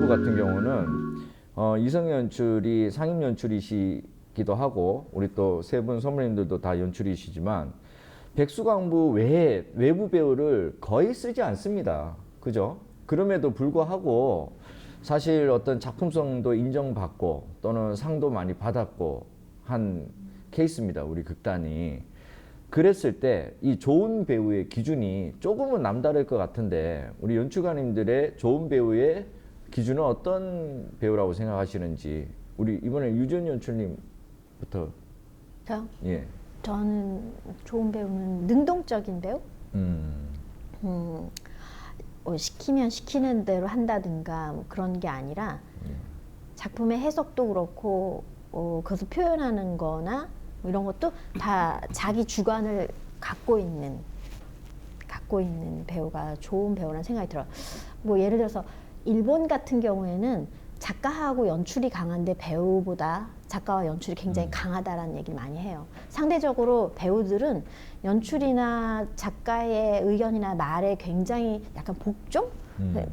백수광부 같은 경우는 이성 연출이 상임 연출이시기도 하고 우리 또 세 분 선배님들도 다 연출이시지만 백수광부 외에 외부 배우를 거의 쓰지 않습니다. 그죠? 그럼에도 불구하고 사실 어떤 작품성도 인정받고 또는 상도 많이 받았고 한 케이스입니다. 우리 극단이. 그랬을 때 이 좋은 배우의 기준이 조금은 남다를 것 같은데 우리 연출가님들의 좋은 배우의 기준은 어떤 배우라고 생각하시는지 우리 이번에 유지연 연출님부터. 저요? 예. 저는 좋은 배우는 능동적인 배우? 시키면 시키는 대로 한다든가 뭐 그런 게 아니라 작품의 해석도 그렇고 그것을 표현하는 거나 뭐 이런 것도 다 자기 주관을 갖고 있는 배우가 좋은 배우라는 생각이 들어요. 뭐 예를 들어서 일본 같은 경우에는 작가하고 연출이 강한데 배우보다 작가와 연출이 굉장히 강하다라는 얘기를 많이 해요. 상대적으로 배우들은 연출이나 작가의 의견이나 말에 굉장히 약간 복종?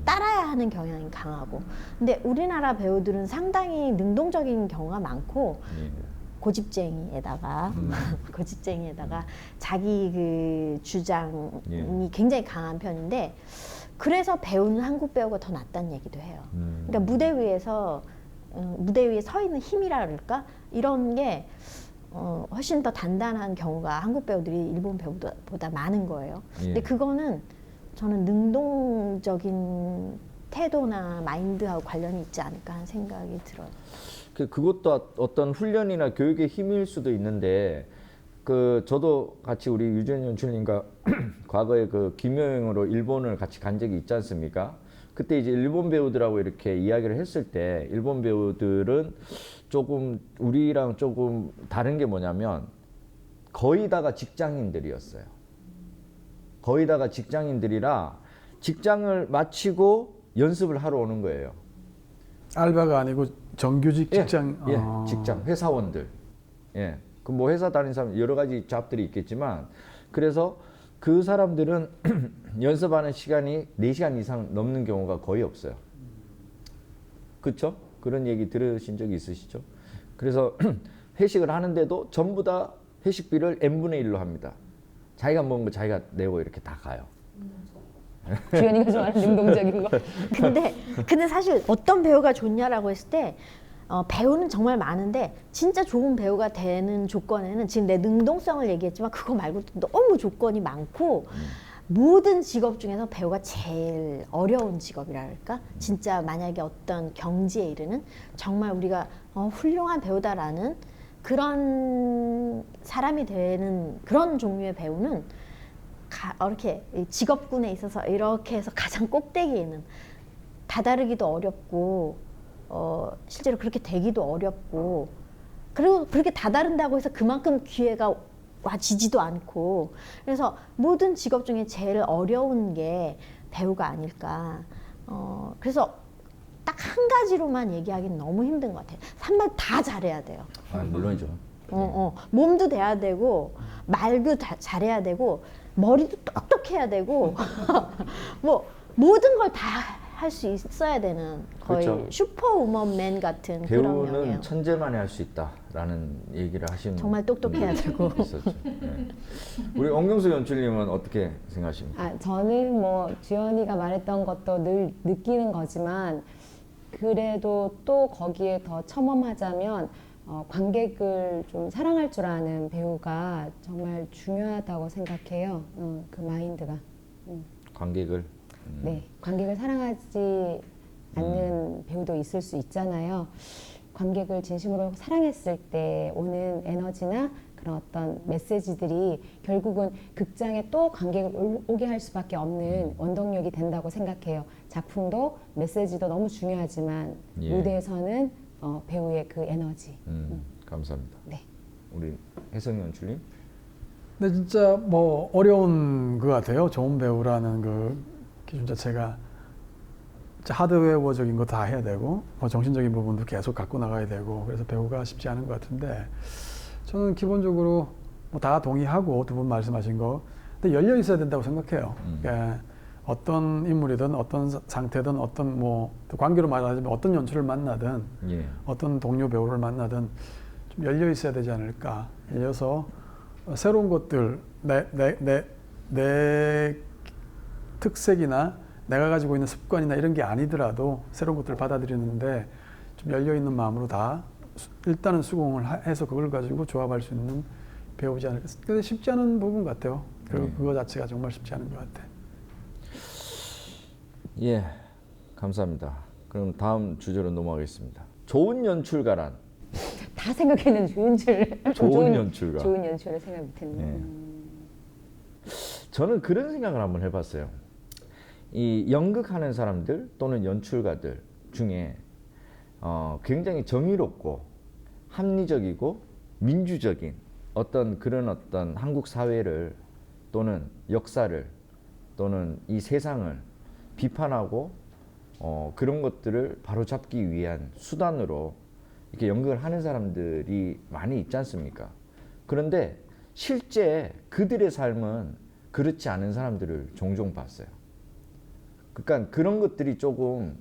따라야 하는 경향이 강하고, 근데 우리나라 배우들은 상당히 능동적인 경우가 많고 고집쟁이에다가 자기 그 주장이 굉장히 강한 편인데 그래서 배우는 한국 배우가 더 낫다는 얘기도 해요. 그러니까 무대 위에 서 있는 힘이라 그럴까? 이런 게 훨씬 더 단단한 경우가 한국 배우들이 일본 배우보다 많은 거예요. 근데 그거는 저는 능동적인 태도나 마인드하고 관련이 있지 않을까 하는 생각이 들어요. 그것도 어떤 훈련이나 교육의 힘일 수도 있는데 저도 같이 우리 유지연 연출님과 과거에 김여행으로 일본을 같이 간 적이 있지 않습니까? 그때 이제 일본 배우들하고 이렇게 이야기를 했을 때 일본 배우들은 조금 우리랑 조금 다른 게 뭐냐면 거의 다가 직장인들이었어요. 거의 다가 직장인들이라 직장을 마치고 연습을 하러 오는 거예요. 알바가 아니고 정규직 직장. 예, 직장 회사원들. 예. 뭐 회사 다니는 사람 여러 가지 잡들이 있겠지만 그래서 그 사람들은 연습하는 시간이 4시간 이상 넘는 경우가 거의 없어요. 그렇죠? 그런 얘기 들으신 적이 있으시죠? 그래서 회식을 하는데도 전부 다 회식비를 n분의 1로 합니다. 자기가 먹은 거 자기가 내고 이렇게 다 가요. 주연이가 좋아하는 능동적인 거. 근데 사실 어떤 배우가 좋냐라고 했을 때 배우는 정말 많은데 진짜 좋은 배우가 되는 조건에는 지금 내 능동성을 얘기했지만 그거 말고도 너무 조건이 많고 모든 직업 중에서 배우가 제일 어려운 직업이라 할까? 진짜 만약에 어떤 경지에 이르는 정말 우리가 훌륭한 배우다라는 그런 사람이 되는 그런 종류의 배우는 이렇게 직업군에 있어서 이렇게 해서 가장 꼭대기에는 다다르기도 어렵고 실제로 그렇게 되기도 어렵고 그리고 그렇게 다다른다고 해서 그만큼 기회가 와지지도 않고 그래서 모든 직업 중에 제일 어려운 게 배우가 아닐까. 그래서 딱 한 가지로만 얘기하기는 너무 힘든 것 같아요. 정말 다 잘해야 돼요. 물론이죠. 몸도 돼야 되고 말도 잘해야 되고 머리도 똑똑해야 되고 뭐 모든 걸 다 할 수 있어야 되는 거의 그렇죠. 슈퍼우먼맨 같은 그런 배우는 명이에요. 천재만이 할 수 있다라는 얘기를 하시는 정말 똑똑해야 되고. 있었죠. 네. 우리 엄경수 연출님은 어떻게 생각하십니까? 저는 뭐 주연이가 말했던 것도 늘 느끼는 거지만 그래도 또 거기에 더 첨언하자면 관객을 좀 사랑할 줄 아는 배우가 정말 중요하다고 생각해요. 그 마인드가. 관객을. 네, 관객을 사랑하지 않는 배우도 있을 수 있잖아요. 관객을 진심으로 사랑했을 때 오는 에너지나 그런 어떤 메시지들이 결국은 극장에 또 관객을 오게 할 수밖에 없는 원동력이 된다고 생각해요. 작품도 메시지도 너무 중요하지만 무대에서는 배우의 그 에너지. 감사합니다. 네. 우리 혜성 연출님. 근데 진짜 뭐 어려운 것 같아요. 좋은 배우라는 그 기준 자체가 하드웨어적인 거 다 해야 되고 뭐 정신적인 부분도 계속 갖고 나가야 되고 그래서 배우가 쉽지 않은 것 같은데 저는 기본적으로 뭐 다 동의하고 두 분 말씀하신 거 근데 열려 있어야 된다고 생각해요. 그러니까 어떤 인물이든 어떤 상태든 어떤 뭐 관계로 말하자면 어떤 연출을 만나든 예. 어떤 동료 배우를 만나든 좀 열려 있어야 되지 않을까. 열려서 새로운 것들 내 특색이나 내가 가지고 있는 습관이나 이런 게 아니더라도 새로운 것들을 받아들이는데 좀 열려 있는 마음으로 다 일단은 수긍을 해서 그걸 가지고 조합할 수 있는 배우지 않을까. 근데 쉽지 않은 부분 같아요. 그리고 그거 자체가 정말 쉽지 않은 것 같아. 예, 감사합니다. 그럼 다음 주제로 넘어가겠습니다. 좋은 연출가란? 다 생각했는데 좋은 연출가. 좋은 연출을 생각 못했네. 예. 저는 그런 생각을 한번 해봤어요. 이 연극하는 사람들 또는 연출가들 중에 굉장히 정의롭고 합리적이고 민주적인 그런 어떤 한국 사회를 또는 역사를 또는 이 세상을 비판하고 그런 것들을 바로잡기 위한 수단으로 이렇게 연극을 하는 사람들이 많이 있지 않습니까? 그런데 실제 그들의 삶은 그렇지 않은 사람들을 종종 봤어요. 그러니까 그런 것들이 조금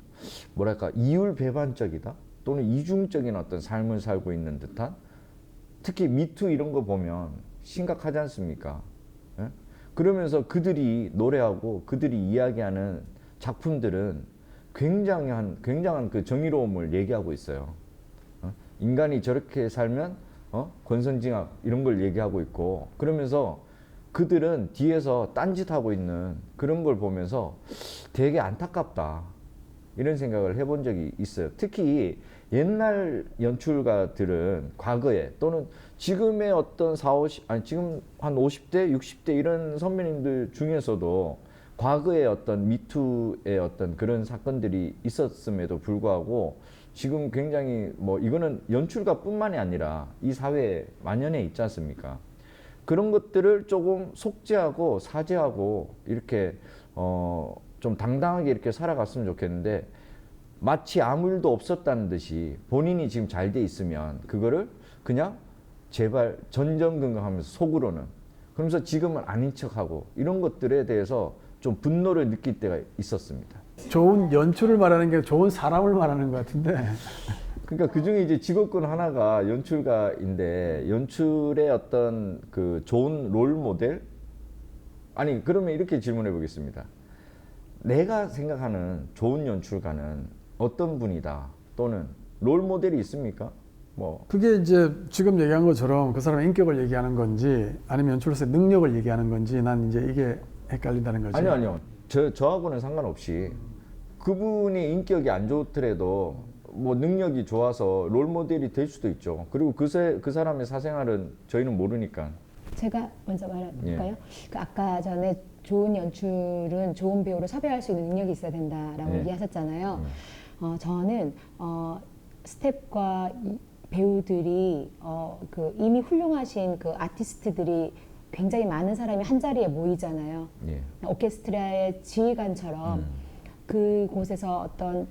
뭐랄까 이율배반적이다 또는 이중적인 어떤 삶을 살고 있는 듯한, 특히 미투 이런 거 보면 심각하지 않습니까? 예? 그러면서 그들이 노래하고 그들이 이야기하는 작품들은 굉장한 그 정의로움을 얘기하고 있어요. 인간이 저렇게 살면 권선징악 이런 걸 얘기하고 있고, 그러면서 그들은 뒤에서 딴짓하고 있는 그런 걸 보면서 되게 안타깝다 이런 생각을 해본 적이 있어요. 특히 옛날 연출가들은 과거에 또는 지금의 어떤 지금 한 50대, 60대 이런 선배님들 중에서도 과거에 어떤 미투의 어떤 그런 사건들이 있었음에도 불구하고 지금 굉장히 이거는 연출가뿐만이 아니라 이 사회에 만연해 있지 않습니까? 그런 것들을 조금 속죄하고 사죄하고 이렇게 좀 당당하게 이렇게 살아갔으면 좋겠는데, 마치 아무 일도 없었다는 듯이 본인이 지금 잘 돼 있으면 그거를 그냥 제발 전전긍긍하면서 속으로는, 그러면서 지금은 아닌 척하고 이런 것들에 대해서 좀 분노를 느낄 때가 있었습니다. 좋은 연출을 말하는 게 좋은 사람을 말하는 것 같은데. 그러니까 그 중에 이제 직업군 하나가 연출가인데, 연출의 어떤 그 좋은 롤 모델? 아니, 그러면 이렇게 질문해 보겠습니다. 내가 생각하는 좋은 연출가는 어떤 분이다 또는 롤 모델이 있습니까? 그게 이제 지금 얘기한 것처럼 그 사람의 인격을 얘기하는 건지 아니면 연출로서의 능력을 얘기하는 건지 난 이제 이게 헷갈린다는 거지. 아니요. 저하고는 상관없이 그분이 인격이 안 좋더라도 능력이 좋아서 롤 모델이 될 수도 있죠. 그리고 그 사람의 사생활은 저희는 모르니까. 제가 먼저 말해볼까요? 예. 그 아까 전에 좋은 연출은 좋은 배우를 섭외할 수 있는 능력이 있어야 된다라고 예. 얘기하셨잖아요. 저는 스텝과 배우들이 이미 훌륭하신 그 아티스트들이 굉장히 많은 사람이 한 자리에 모이잖아요. 예. 오케스트라의 지휘관처럼 그곳에서 어떤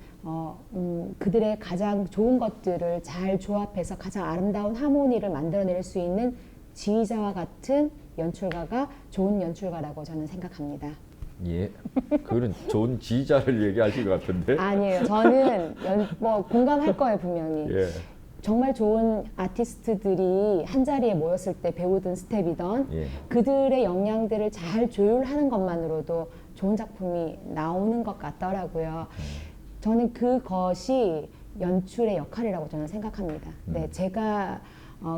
그들의 가장 좋은 것들을 잘 조합해서 가장 아름다운 하모니를 만들어낼 수 있는 지휘자와 같은 연출가가 좋은 연출가라고 저는 생각합니다. 예. 그건 좋은 지휘자를 얘기하신 것 같은데. 아니에요. 저는 공감할 거예요, 분명히. 예. 정말 좋은 아티스트들이 한 자리에 모였을 때 배우든 스텝이든 예. 그들의 역량들을 잘 조율하는 것만으로도 좋은 작품이 나오는 것 같더라고요. 저는 그것이 연출의 역할이라고 저는 생각합니다. 네, 제가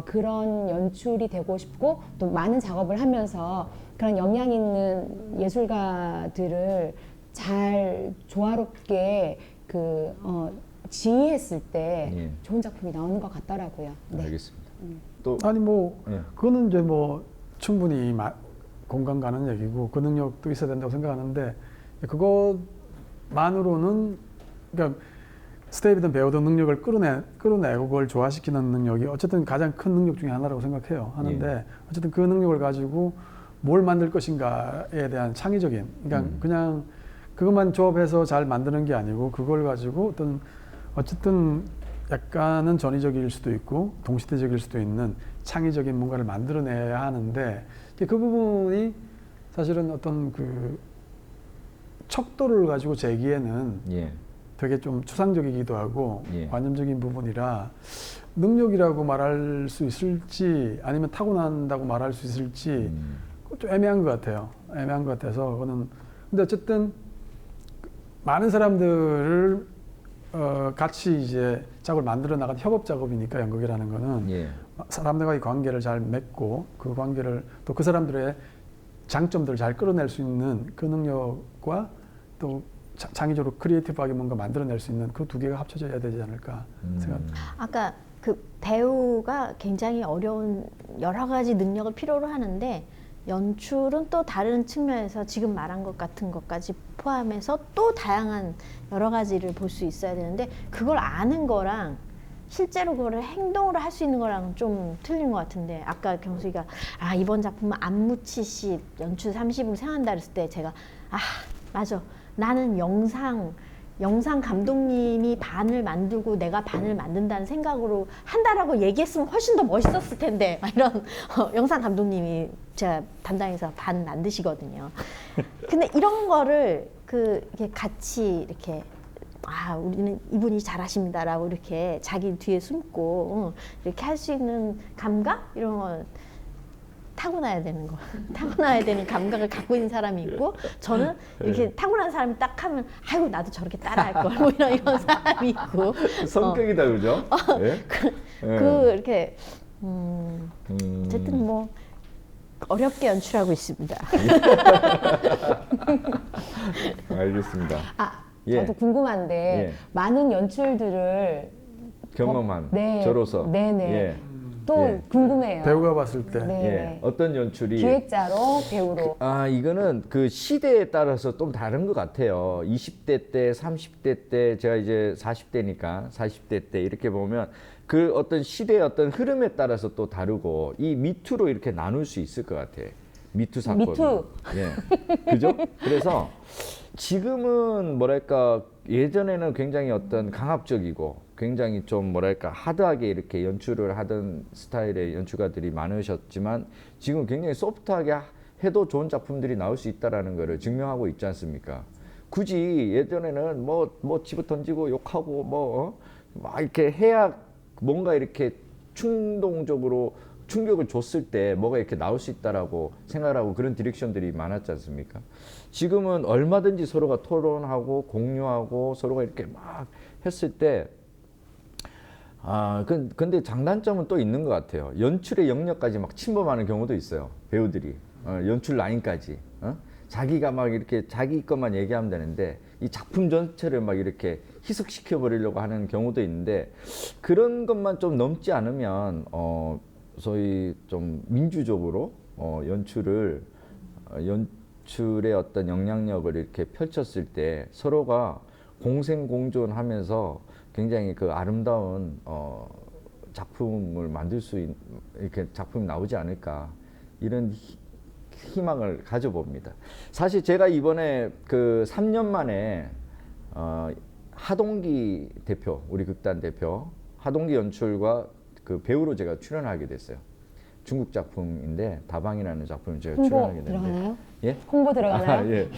그런 연출이 되고 싶고 또 많은 작업을 하면서 그런 역량 있는 예술가들을 잘 조화롭게 지휘했을 때 예. 좋은 작품이 나오는 것 같더라고요. 네. 알겠습니다. 또 아니 예. 그거는 이제 충분히 공감 가는 얘기고 그 능력도 있어야 된다고 생각하는데, 그것만으로는 그러니까 스텝이든 배우든 능력을 끌어내고 그걸 조화시키는 능력이 어쨌든 가장 큰 능력 중에 하나라고 생각해요. 하는데 예. 어쨌든 그 능력을 가지고 뭘 만들 것인가에 대한 창의적인, 그러니까 그냥 그것만 조합해서 잘 만드는 게 아니고 그걸 가지고 어쨌든 약간은 전위적일 수도 있고 동시대적일 수도 있는 창의적인 뭔가를 만들어내야 하는데, 그 부분이 사실은 어떤 척도를 가지고 재기에는 예. 되게 좀 추상적이기도 하고 예. 관념적인 부분이라 능력이라고 말할 수 있을지 아니면 타고난다고 말할 수 있을지 좀 애매한 것 같아요. 애매한 것 같아서 그거는 근데 어쨌든 많은 사람들을 같이 이제 작업을 만들어 나간 협업 작업이니까 연극이라는 거는 예. 사람들과의 관계를 잘 맺고 그 관계를 또 그 사람들의 장점들을 잘 끌어낼 수 있는 그 능력과 또 창의적으로 크리에이티브하게 뭔가 만들어낼 수 있는 그 두 개가 합쳐져야 되지 않을까 생각합니다. 아까 그 배우가 굉장히 어려운 여러 가지 능력을 필요로 하는데 연출은 또 다른 측면에서 지금 말한 것 같은 것까지 포함해서 또 다양한 여러 가지를 볼 수 있어야 되는데 그걸 아는 거랑 실제로 그거를 행동으로 할 수 있는 거랑 좀 틀린 것 같은데 아까 경수이가 이번 작품은 안무치 씨 연출 30을 생각한다 그랬을 때 제가 맞아 나는 영상 감독님이 반을 만들고 내가 반을 만든다는 생각으로 한다라고 얘기했으면 훨씬 더 멋있었을 텐데 막 이런 영상 감독님이 제가 담당해서 반 만드시거든요. 근데 이런 거를 이렇게 같이 이렇게 우리는 이분이 잘하십니다라고 이렇게 자기 뒤에 숨고 이렇게 할 수 있는 감각 이런 거 타고나야 되는 거 타고나야 되는 감각을 갖고 있는 사람이 있고 저는 이렇게 타고난 사람이 딱 하면 아이고 나도 저렇게 따라할 걸 뭐 이런 사람이 있고 성격이다 그죠? 예? 이렇게 어쨌든 뭐 어렵게 연출하고 있습니다. 알겠습니다. 예. 저도 궁금한데 예. 많은 연출들을 경험한 네. 저로서 네네. 예. 또 예. 궁금해요. 배우가 봤을 때 네. 예. 어떤 연출이 기획자로 배우로 이거는 그 시대에 따라서 좀 다른 것 같아요. 20대 때, 30대 때, 제가 이제 40대니까 40대 때 이렇게 보면 그 어떤 시대의 어떤 흐름에 따라서 또 다르고 이 미투로 이렇게 나눌 수 있을 것 같아. 미투 사건. 미투. 예. 그죠? 그래서 지금은 뭐랄까 예전에는 굉장히 어떤 강압적이고 굉장히 좀 뭐랄까 하드하게 이렇게 연출을 하던 스타일의 연출가들이 많으셨지만 지금 굉장히 소프트하게 해도 좋은 작품들이 나올 수 있다라는 것을 증명하고 있지 않습니까? 굳이 예전에는 뭐 집어 던지고 욕하고 막 이렇게 해야 뭔가 이렇게 충동적으로 충격을 줬을 때 뭐가 이렇게 나올 수 있다라고 생각을 하고 그런 디렉션들이 많았지 않습니까? 지금은 얼마든지 서로가 토론하고 공유하고 서로가 이렇게 막 했을 때 근데 장단점은 또 있는 것 같아요. 연출의 영역까지 막 침범하는 경우도 있어요. 배우들이 연출 라인까지 자기가 막 이렇게 자기 것만 얘기하면 되는데 이 작품 전체를 막 이렇게 희석시켜 버리려고 하는 경우도 있는데 그런 것만 좀 넘지 않으면 소위 좀 민주적으로 연출의 어떤 영향력을 이렇게 펼쳤을 때 서로가 공생공존하면서 굉장히 그 아름다운 작품을 만들 수 이렇게 작품이 나오지 않을까 이런 희망을 가져봅니다. 사실 제가 이번에 그 3년 만에 하동기 대표, 우리 극단 대표 하동기 연출과 그 배우로 제가 출연하게 됐어요. 중국 작품인데 다방이라는 작품을 제가 홍보 출연하게 됐는데 들어가나요? 예? 홍보 들어가나요? 예.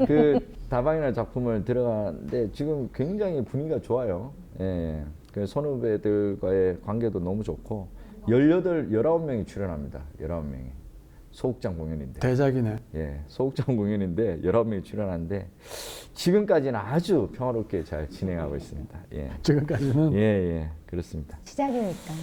그 다방이라는 작품을 들어가는데 지금 굉장히 분위기가 좋아요. 예. 그 선후배들과의 관계도 너무 좋고 19명이 출연합니다. 19명이. 소극장 공연인데. 대작이네. 예. 소극장 공연인데 19명이 출연하는데 지금까지는 아주 평화롭게 잘 진행하고 있습니다. 예. 지금까지는 예, 예. 그렇습니다. 시작이니까.